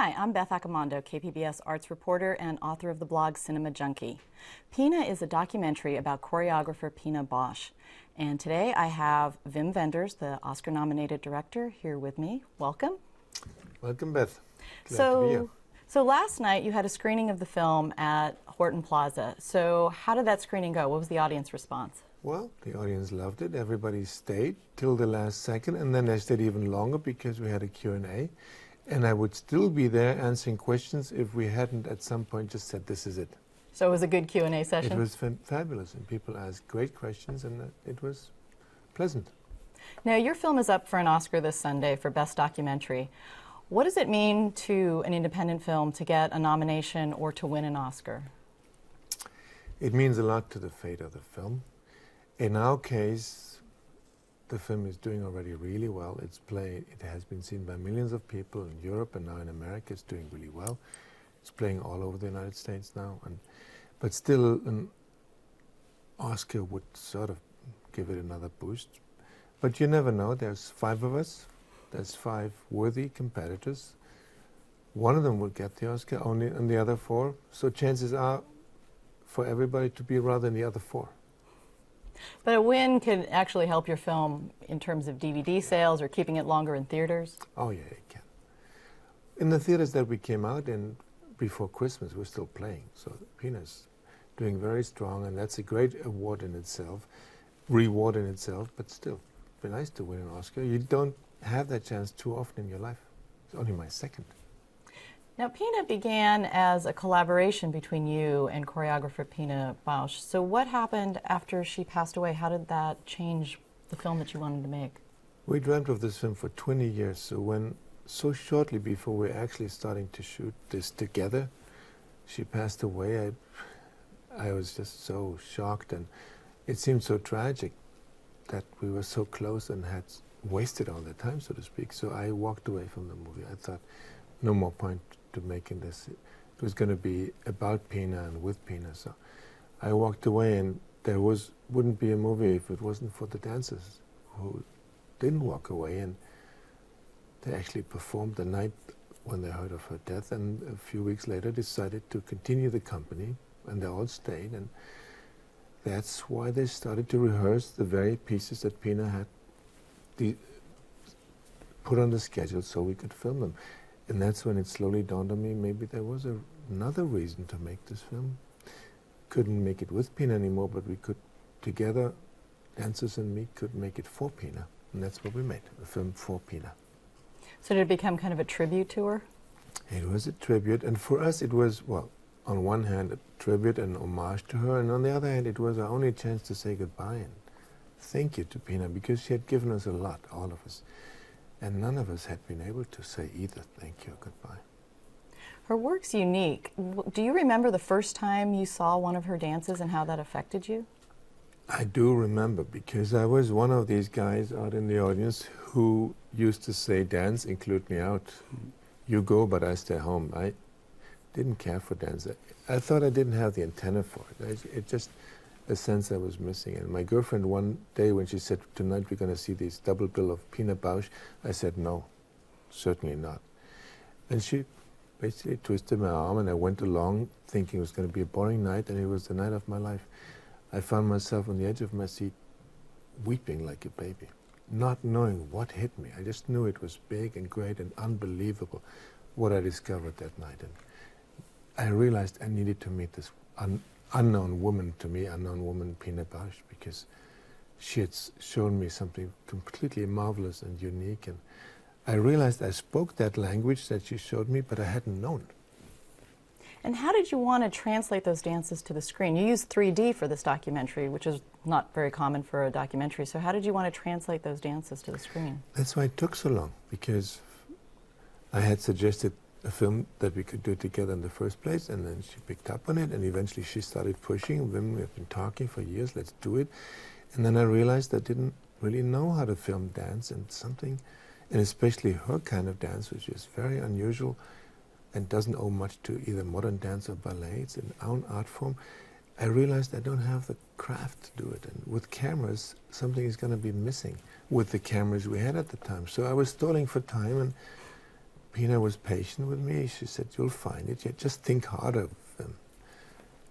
Hi, I'm Beth Accomando, KPBS arts reporter and author of the blog Cinema Junkie. Pina is a documentary about choreographer Pina Bausch. And today I have Wim Wenders, the Oscar-nominated director, here with me. Welcome. Welcome, Beth. Glad to be here. So last night you had a screening of the film at Horton Plaza. So how did that screening go? What was the audience response? Well, the audience loved it. Everybody stayed till the last second, and then they stayed even longer because we had a Q&A. And I would still be there answering questions if we hadn't at some point just said, this is it. So it was a good Q&A session? It was fabulous, and people asked great questions, and it was pleasant. Now, your film is up for an Oscar this Sunday for Best Documentary. What does it mean to an independent film to get a nomination or to win an Oscar? It means a lot to the fate of the film. In our case, the film is doing already really well. It has been seen by millions of people in Europe, and now in America it's doing really well. It's playing all over the United States now, but still an Oscar would sort of give it another boost. But you never know. There's 5 of us. There's 5 worthy competitors. One of them will get the Oscar, only and the other 4. So chances are for everybody to be rather than the other 4. But a win could actually help your film in terms of DVD sales or keeping it longer in theaters? Oh yeah, it can. In the theaters that we came out in before Christmas, we're still playing. So Pina's doing very strong, and that's a great award in itself, reward in itself, but still, it'd be nice to win an Oscar. You don't have that chance too often in your life. It's only my second. Now, Pina began as a collaboration between you and choreographer Pina Bausch. So what happened after she passed away? How did that change the film that you wanted to make? We dreamt of this film for 20 years, so shortly before we were actually starting to shoot this together, she passed away. I was just so shocked, and it seemed so tragic that we were so close and had wasted all the time, so to speak. So I walked away from the movie. I thought, no more point to making this. It was going to be about Pina and with Pina. So I walked away, and there wouldn't be a movie if it wasn't for the dancers who didn't walk away, and they actually performed the night when they heard of her death, and a few weeks later decided to continue the company, and they all stayed, and that's why they started to rehearse the very pieces that Pina had put on the schedule so we could film them. And that's when it slowly dawned on me, maybe there was another reason to make this film. Couldn't make it with Pina anymore, but we could, together, dancers and me, could make it for Pina. And that's what we made, a film for Pina. So did it become kind of a tribute to her? It was a tribute, and for us it was, well, on one hand, a tribute and homage to her, and on the other hand, it was our only chance to say goodbye and thank you to Pina, because she had given us a lot, all of us. And none of us had been able to say either thank you or goodbye. Her work's unique. Do you remember the first time you saw one of her dances and how that affected you? I do remember, because I was one of these guys out in the audience who used to say, dance, include me out. You go, but I stay home. I didn't care for dance. I thought I didn't have the antenna for it. It just a sense I was missing. And my girlfriend one day when she said, tonight we're going to see this double bill of Pina Bausch, I said, no, certainly not. And she basically twisted my arm, and I went along thinking it was going to be a boring night, and it was the night of my life. I found myself on the edge of my seat weeping like a baby, not knowing what hit me. I just knew it was big and great and unbelievable what I discovered that night. And I realized I needed to meet this unknown woman, to me, unknown woman, Pina Bausch, because she had shown me something completely marvelous and unique. And I realized I spoke that language that she showed me, but I hadn't known. And how did you want to translate those dances to the screen? You used 3D for this documentary, which is not very common for a documentary. So how did you want to translate those dances to the screen? That's why it took so long, because I had suggested a film that we could do together in the first place, and then she picked up on it, and eventually she started pushing. Wim, we've been talking for years, let's do it. And then I realized I didn't really know how to film dance, and especially her kind of dance, which is very unusual and doesn't owe much to either modern dance or ballet. It's an own art form. I realized I don't have the craft to do it, and with cameras, something is going to be missing with the cameras we had at the time. So I was stalling for time, and Pina was patient with me. She said, "You'll find it. You just think harder."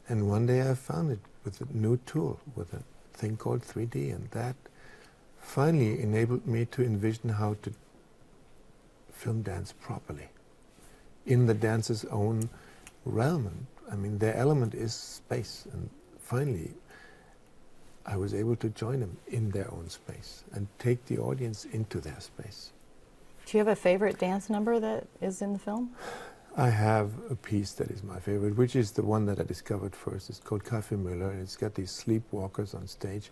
And one day I found it with a new tool, with a thing called 3D, and that finally enabled me to envision how to film dance properly in the dancer's own realm. And, I mean, their element is space, and finally I was able to join them in their own space and take the audience into their space. Do you have a favorite dance number that is in the film? I have a piece that is my favorite, which is the one that I discovered first. It's called Café Müller, and it's got these sleepwalkers on stage.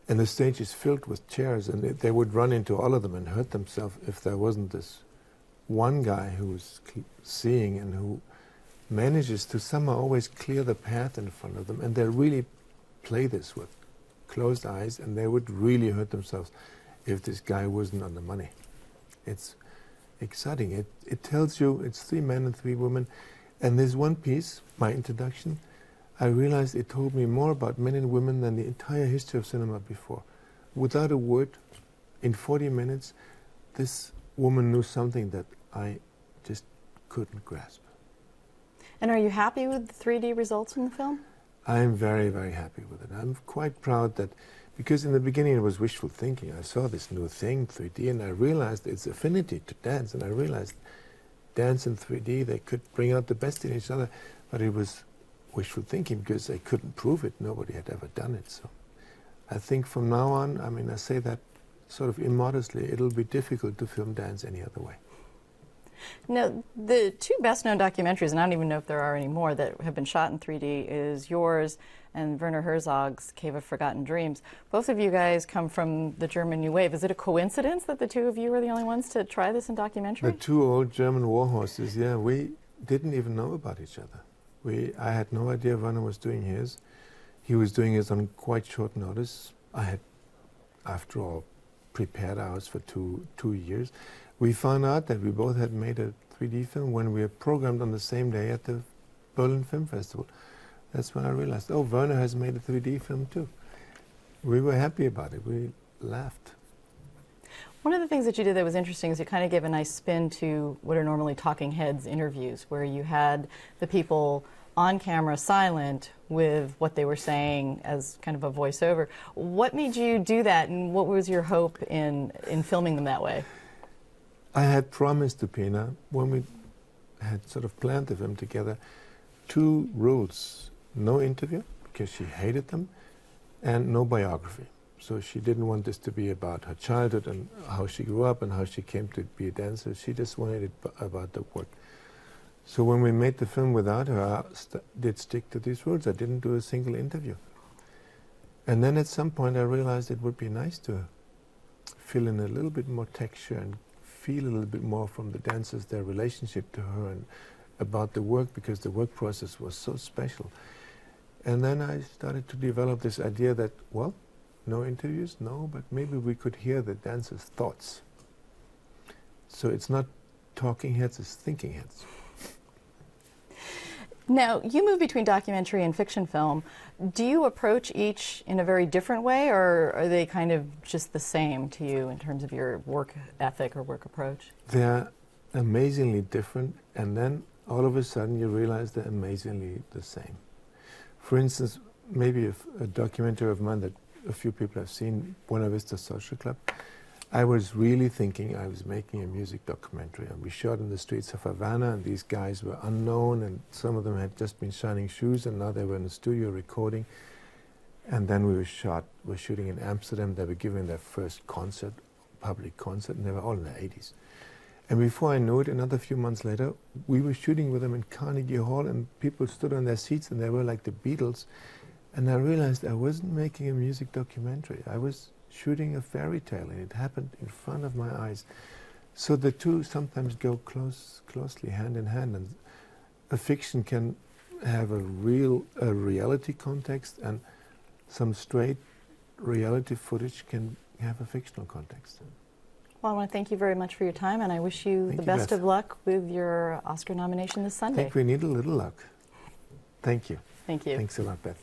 And the stage is filled with chairs, and they would run into all of them and hurt themselves if there wasn't this one guy who was seeing and who manages to somehow always clear the path in front of them. And they really play this with closed eyes, and they would really hurt themselves if this guy wasn't on the money. It's exciting. It tells you it's 3 men and 3 women. And there's one piece, my introduction, I realized it told me more about men and women than the entire history of cinema before. Without a word, in 40 minutes, this woman knew something that I just couldn't grasp. And are you happy with the 3D results in the film? I'm very, very happy with it. I'm quite proud that, because in the beginning it was wishful thinking. I saw this new thing, 3D, and I realized its affinity to dance, and I realized dance and 3D, they could bring out the best in each other, but it was wishful thinking because I couldn't prove it. Nobody had ever done it. So I think from now on, I mean, I say that sort of immodestly, it'll be difficult to film dance any other way. Now, the 2 best-known documentaries, and I don't even know if there are any more, that have been shot in 3D is yours and Werner Herzog's Cave of Forgotten Dreams. Both of you guys come from the German New Wave. Is it a coincidence that the 2 of you were the only ones to try this in documentary? The 2 old German war horses, yeah, we didn't even know about each other. I had no idea Werner was doing his. He was doing his on quite short notice. I had, after all, prepared ours for two years. We found out that we both had made a 3D film when we were programmed on the same day at the Berlin Film Festival. That's when I realized, oh, Werner has made a 3D film too. We were happy about it. We laughed. One of the things that you did that was interesting is you kind of gave a nice spin to what are normally talking heads interviews, where you had the people on camera silent with what they were saying as kind of a voiceover. What made you do that, and what was your hope in filming them that way? I had promised to Pina, when we had sort of planned the film together, 2 rules. No interview, because she hated them, and no biography. So she didn't want this to be about her childhood and how she grew up and how she came to be a dancer. She just wanted it about the work. So when we made the film without her, I did stick to these rules. I didn't do a single interview. And then at some point I realized it would be nice to fill in a little bit more texture and feel a little bit more from the dancers, their relationship to her and about the work, because the work process was so special. And then I started to develop this idea that, well, no interviews, no, but maybe we could hear the dancers' thoughts. So it's not talking heads, it's thinking heads. Now, you move between documentary and fiction film. Do you approach each in a very different way, or are they kind of just the same to you in terms of your work ethic or work approach? They're amazingly different, and then all of a sudden you realize they're amazingly the same. For instance, maybe a documentary of mine that a few people have seen, Buena Vista Social Club. I was really thinking I was making a music documentary, and we shot in the streets of Havana, and these guys were unknown, and some of them had just been shining shoes, and now they were in the studio recording. And then we were shooting in Amsterdam. They were giving their first concert, public concert, and they were all in their 80s. And before I knew it, another few months later, we were shooting with them in Carnegie Hall, and people stood on their seats, and they were like the Beatles. And I realized I wasn't making a music documentary. I was shooting a fairy tale, and it happened in front of my eyes. So the 2 sometimes go closely hand in hand, and a fiction can have a reality context, and some straight reality footage can have a fictional context. Well, I want to thank you very much for your time, and I wish you the best of luck with your Oscar nomination this Sunday. I think we need a little luck. Thank you. Thank you. Thanks a lot, Beth.